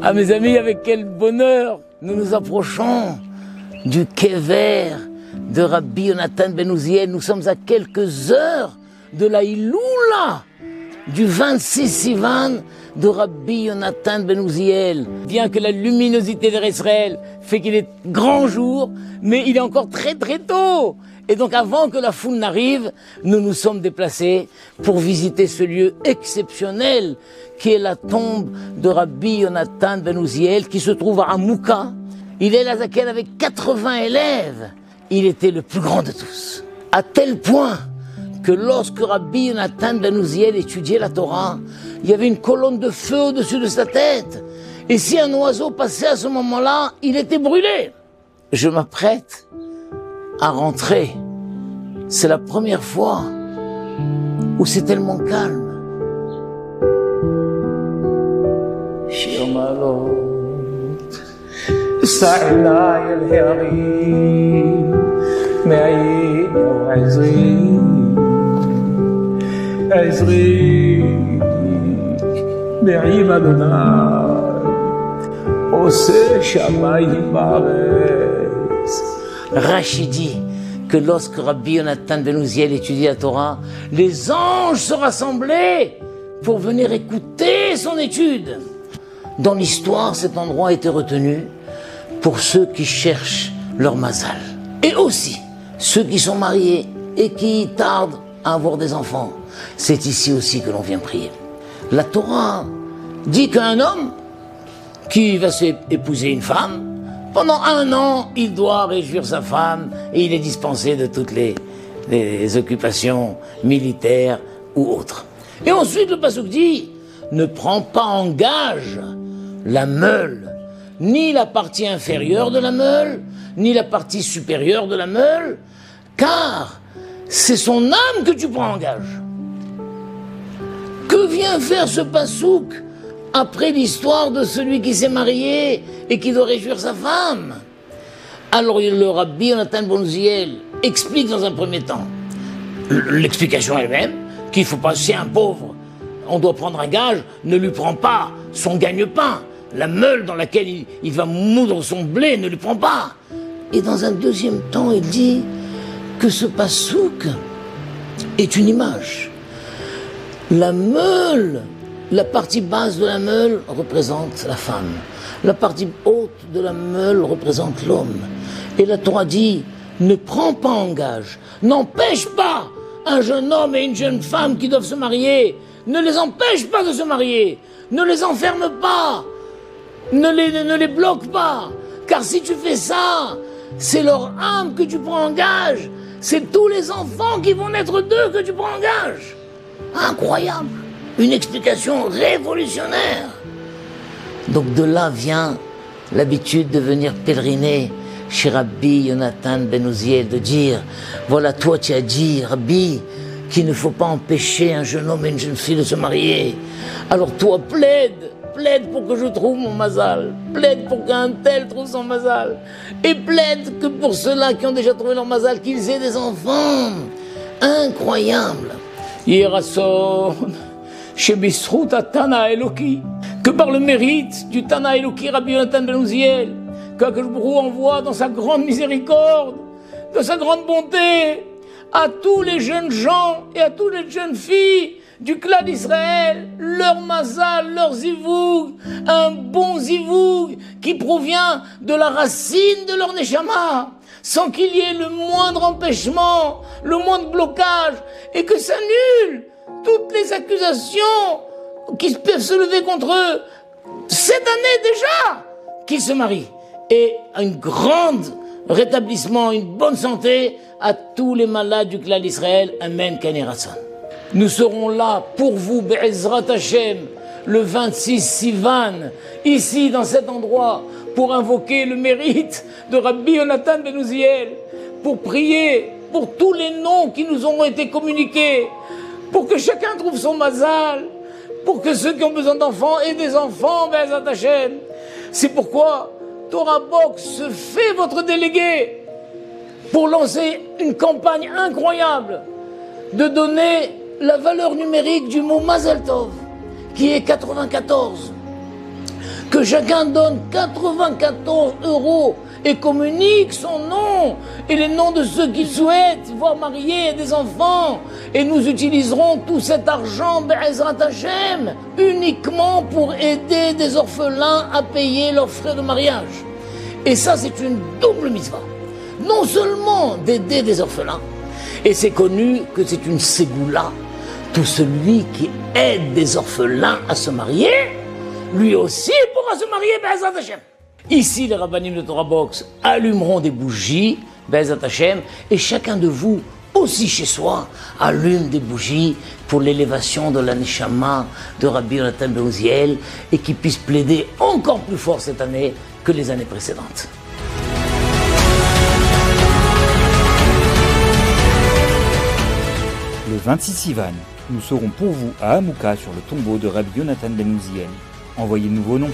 Ah mes amis, avec quel bonheur nous nous approchons du Kever de Rabbi Yonatan ben Uziel. Nous sommes à quelques heures de la Iloula du 26 Sivan de Rabbi Yonatan ben Uziel. Bien que la luminosité d'Israël fait qu'il est grand jour, mais il est encore très très tôt. Et donc avant que la foule n'arrive, nous nous sommes déplacés pour visiter ce lieu exceptionnel qui est la tombe de Rabbi Yonatan ben Uziel qui se trouve à Amouka. Il est là avec 80 élèves. Il était le plus grand de tous. À tel point que lorsque Rabbi Yonatan ben Uziel étudiait la Torah, il y avait une colonne de feu au-dessus de sa tête. Et si un oiseau passait à ce moment-là, il était brûlé. Je m'apprête à rentrer. C'est la première fois où c'est tellement calme. Rachid dit que lorsque Rabbi Yonatan ben Uziel étudiait la Torah, les anges se rassemblaient pour venir écouter son étude. Dans l'histoire, cet endroit a été retenu pour ceux qui cherchent leur mazal. Et aussi, ceux qui sont mariés et qui tardent à avoir des enfants. C'est ici aussi que l'on vient prier. La Torah dit qu'un homme qui va épouser une femme, pendant 1 an, il doit réjouir sa femme et il est dispensé de toutes les occupations militaires ou autres. Et ensuite, le pasuk dit, ne prends pas en gage la meule, ni la partie inférieure de la meule, ni la partie supérieure de la meule, car c'est son âme que tu prends en gage. Que vient faire ce pasuk après l'histoire de celui qui s'est marié et qui doit réjouir sa femme? Alors le Rabbi Yonatan ben Uziel explique dans un premier temps l'explication elle-même, qu'il ne faut pas, si un pauvre, on doit prendre un gage, ne lui prend pas son gagne-pain, la meule dans laquelle il va moudre son blé, ne lui prend pas. Et dans un deuxième temps, il dit que ce pasouk est une image. La meule, la partie basse de la meule représente la femme. La partie haute de la meule représente l'homme. Et la Torah dit, ne prends pas en gage, n'empêche pas un jeune homme et une jeune femme qui doivent se marier, ne les empêche pas de se marier, ne les enferme pas, ne les bloque pas, car si tu fais ça, c'est leur âme que tu prends en gage, c'est tous les enfants qui vont naître d'eux que tu prends en gage. Incroyable, une explication révolutionnaire. Donc de là vient l'habitude de venir pèleriner chez Rabbi Yonatan ben Uziel, de dire, voilà, toi tu as dit, Rabbi, qu'il ne faut pas empêcher un jeune homme et une jeune fille de se marier. Alors toi, plaide pour que je trouve mon mazal, plaide pour qu'un tel trouve son mazal, et plaide que pour ceux-là qui ont déjà trouvé leur mazal, qu'ils aient des enfants. Incroyable. Yerason, Shebisrut Tana Eloki, que par le mérite du Tana Eloki, Rabbi Yonatan ben Uziel, qu'Akadosh Baruch Hu envoie dans sa grande miséricorde, de sa grande bonté, à tous les jeunes gens et à toutes les jeunes filles du clan d'Israël, leur mazal, leur zivoug, un bon zivoug qui provient de la racine de leur neshama, sans qu'il y ait le moindre empêchement, le moindre blocage, et que s'annulent toutes les accusations qui peuvent se lever contre eux cette année déjà qu'ils se marient. Et un grand rétablissement, une bonne santé à tous les malades du clan d'Israël. Amen, Kaneratson. Nous serons là pour vous, Be'ezrat Hashem, le 26 Sivan, ici dans cet endroit, pour invoquer le mérite de Rabbi Yonatan ben Uziel, pour prier pour tous les noms qui nous ont été communiqués, pour que chacun trouve son mazal, pour que ceux qui ont besoin d'enfants aient des enfants, Be'ezrat Hashem. C'est pourquoi Torah Box se fait votre délégué pour lancer une campagne incroyable de donner la valeur numérique du mot Mazel Tov, qui est 94. que chacun donne 94 € et communique son nom et les noms de ceux qui souhaitent voir marier des enfants. Et nous utiliserons tout cet argent, Be'ezrat Hashem, uniquement pour aider des orphelins à payer leurs frais de mariage. Et ça, c'est une double mitzvah. Non seulement d'aider des orphelins, et c'est connu que c'est une ségoula. Tout celui qui aide des orphelins à se marier, lui aussi pourra se marier, Be'ezrat Hashem. Ici, les rabbanim de Torah Box allumeront des bougies, Be'ezrat Hashem, et chacun de vous, aussi chez soi, allume des bougies pour l'élévation de la neshama de Rabbi Yonatan ben Uziel et qui puisse plaider encore plus fort cette année que les années précédentes. Le 26 Sivan, nous serons pour vous à Hamouka sur le tombeau de Rabbi Yonatan ben Uziel. Envoyez-nous vos noms.